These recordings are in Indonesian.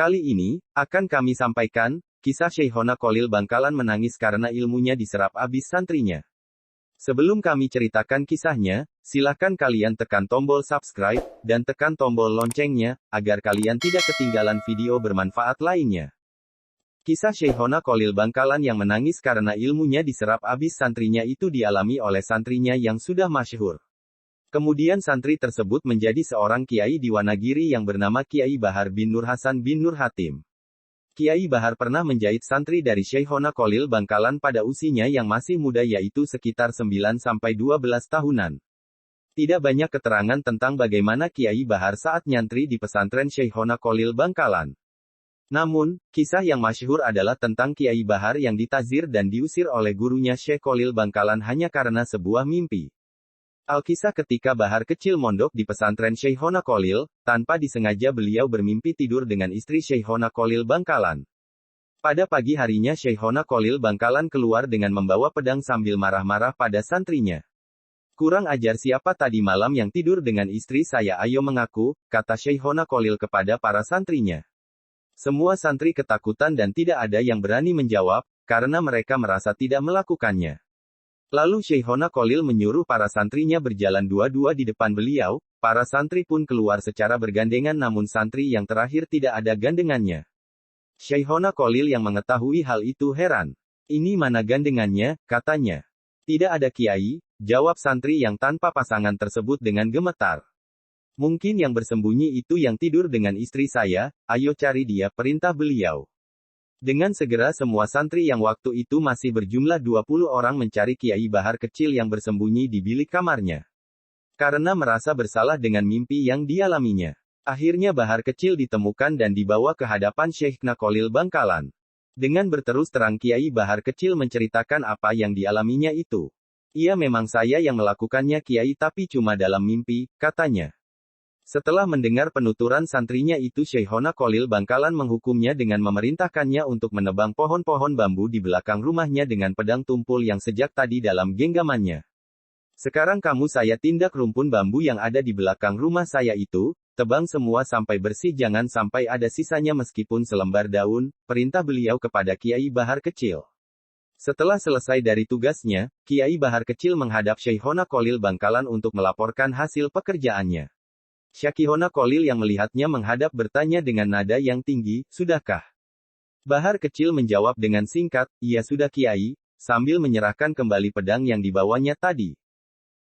Kali ini, akan kami sampaikan, kisah Syekhona Kholil Bangkalan menangis karena ilmunya diserap abis santrinya. Sebelum kami ceritakan kisahnya, silakan kalian tekan tombol subscribe, dan tekan tombol loncengnya, agar kalian tidak ketinggalan video bermanfaat lainnya. Kisah Syekhona Kholil Bangkalan yang menangis karena ilmunya diserap abis santrinya itu dialami oleh santrinya yang sudah masyhur. Kemudian santri tersebut menjadi seorang kiai di Wonogiri yang bernama Kiai Bahar bin Nur Hasan bin Nur Hatim. Kiai Bahar pernah menjahit santri dari Syekhona Kholil Bangkalan pada usianya yang masih muda yaitu sekitar 9-12 tahunan. Tidak banyak keterangan tentang bagaimana Kiai Bahar saat nyantri di pesantren Syekhona Kholil Bangkalan. Namun, kisah yang masyhur adalah tentang Kiai Bahar yang ditazir dan diusir oleh gurunya Syekh Kholil Bangkalan hanya karena sebuah mimpi. Alkisah ketika Bahar kecil mondok di pesantren Syekhona Kholil, tanpa disengaja beliau bermimpi tidur dengan istri Syekhona Kholil Bangkalan. Pada pagi harinya Syekhona Kholil Bangkalan keluar dengan membawa pedang sambil marah-marah pada santrinya. "Kurang ajar siapa tadi malam yang tidur dengan istri saya, ayo mengaku," kata Syekhona Kholil kepada para santrinya. Semua santri ketakutan dan tidak ada yang berani menjawab, karena mereka merasa tidak melakukannya. Lalu Syekhona Kholil menyuruh para santrinya berjalan dua-dua di depan beliau, para santri pun keluar secara bergandengan namun santri yang terakhir tidak ada gandengannya. Syekhona Kholil yang mengetahui hal itu heran. "Ini mana gandengannya?" katanya. "Tidak ada kiai," jawab santri yang tanpa pasangan tersebut dengan gemetar. "Mungkin yang bersembunyi itu yang tidur dengan istri saya, ayo cari dia," perintah beliau. Dengan segera semua santri yang waktu itu masih berjumlah 20 orang mencari Kiai Bahar kecil yang bersembunyi di bilik kamarnya. Karena merasa bersalah dengan mimpi yang dialaminya. Akhirnya Bahar kecil ditemukan dan dibawa ke hadapan Syekhona Kholil Bangkalan. Dengan berterus terang Kiai Bahar kecil menceritakan apa yang dialaminya itu. "Iya, memang saya yang melakukannya Kiai, tapi cuma dalam mimpi," katanya. Setelah mendengar penuturan santrinya itu Syekhona Kholil Bangkalan menghukumnya dengan memerintahkannya untuk menebang pohon-pohon bambu di belakang rumahnya dengan pedang tumpul yang sejak tadi dalam genggamannya. "Sekarang kamu saya tindak rumpun bambu yang ada di belakang rumah saya itu, tebang semua sampai bersih, jangan sampai ada sisanya meskipun selembar daun," perintah beliau kepada Kiai Bahar kecil. Setelah selesai dari tugasnya, Kiai Bahar kecil menghadap Syekhona Kholil Bangkalan untuk melaporkan hasil pekerjaannya. Syekhona Kholil yang melihatnya menghadap bertanya dengan nada yang tinggi, "Sudahkah?" Bahar kecil menjawab dengan singkat, "Iya sudah Kiai," sambil menyerahkan kembali pedang yang dibawanya tadi.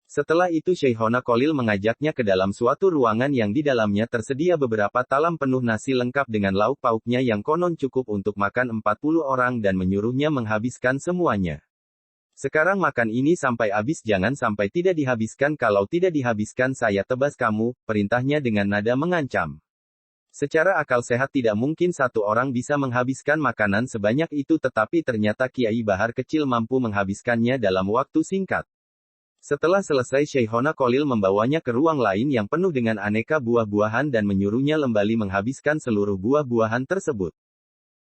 Setelah itu Syekhona Kholil mengajaknya ke dalam suatu ruangan yang di dalamnya tersedia beberapa talam penuh nasi lengkap dengan lauk pauknya yang konon cukup untuk makan 40 orang dan menyuruhnya menghabiskan semuanya. "Sekarang makan ini sampai habis, jangan sampai tidak dihabiskan, kalau tidak dihabiskan saya tebas kamu," perintahnya dengan nada mengancam. Secara akal sehat tidak mungkin satu orang bisa menghabiskan makanan sebanyak itu, tetapi ternyata Kiai Bahar kecil mampu menghabiskannya dalam waktu singkat. Setelah selesai Syekhona Kholil membawanya ke ruang lain yang penuh dengan aneka buah-buahan dan menyuruhnya kembali menghabiskan seluruh buah-buahan tersebut.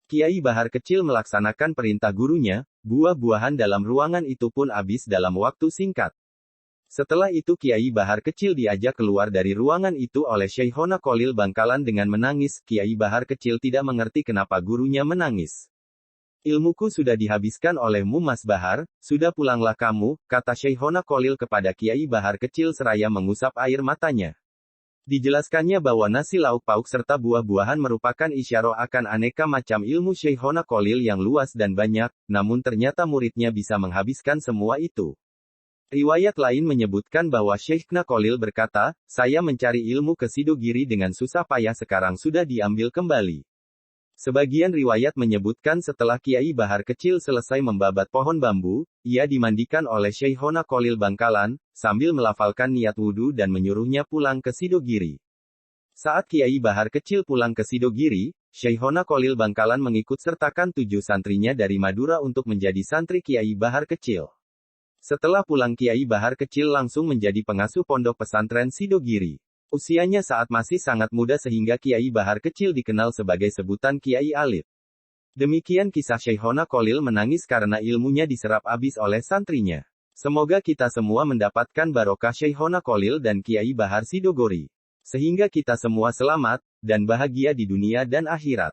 Kiai Bahar kecil melaksanakan perintah gurunya, buah-buahan dalam ruangan itu pun habis dalam waktu singkat. Setelah itu Kiai Bahar kecil diajak keluar dari ruangan itu oleh Syekhona Kholil Bangkalan dengan menangis. Kiai Bahar kecil tidak mengerti kenapa gurunya menangis. "Ilmuku sudah dihabiskan olehmu Mas Bahar, sudah pulanglah kamu," kata Syekhona Kholil kepada Kiai Bahar kecil seraya mengusap air matanya. Dijelaskannya bahwa nasi lauk pauk serta buah-buahan merupakan isyarat akan aneka macam ilmu Syekhona Kholil yang luas dan banyak, namun ternyata muridnya bisa menghabiskan semua itu. Riwayat lain menyebutkan bahwa Syekhona Kholil berkata, "Saya mencari ilmu ke Sidogiri dengan susah payah, sekarang sudah diambil kembali." Sebagian riwayat menyebutkan setelah Kiai Bahar kecil selesai membabat pohon bambu, ia dimandikan oleh Syekhona Kholil Bangkalan, sambil melafalkan niat wudhu dan menyuruhnya pulang ke Sidogiri. Saat Kiai Bahar kecil pulang ke Sidogiri, Syekhona Kholil Bangkalan mengikut sertakan 7 santrinya dari Madura untuk menjadi santri Kiai Bahar kecil. Setelah pulang Kiai Bahar kecil langsung menjadi pengasuh pondok pesantren Sidogiri. Usianya saat masih sangat muda sehingga Kiai Bahar kecil dikenal sebagai sebutan Kiai Alit. Demikian kisah Syekhona Kholil menangis karena ilmunya diserap abis oleh santrinya. Semoga kita semua mendapatkan barokah Syekhona Kholil dan Kiai Bahar Sidogiri. Sehingga kita semua selamat, dan bahagia di dunia dan akhirat.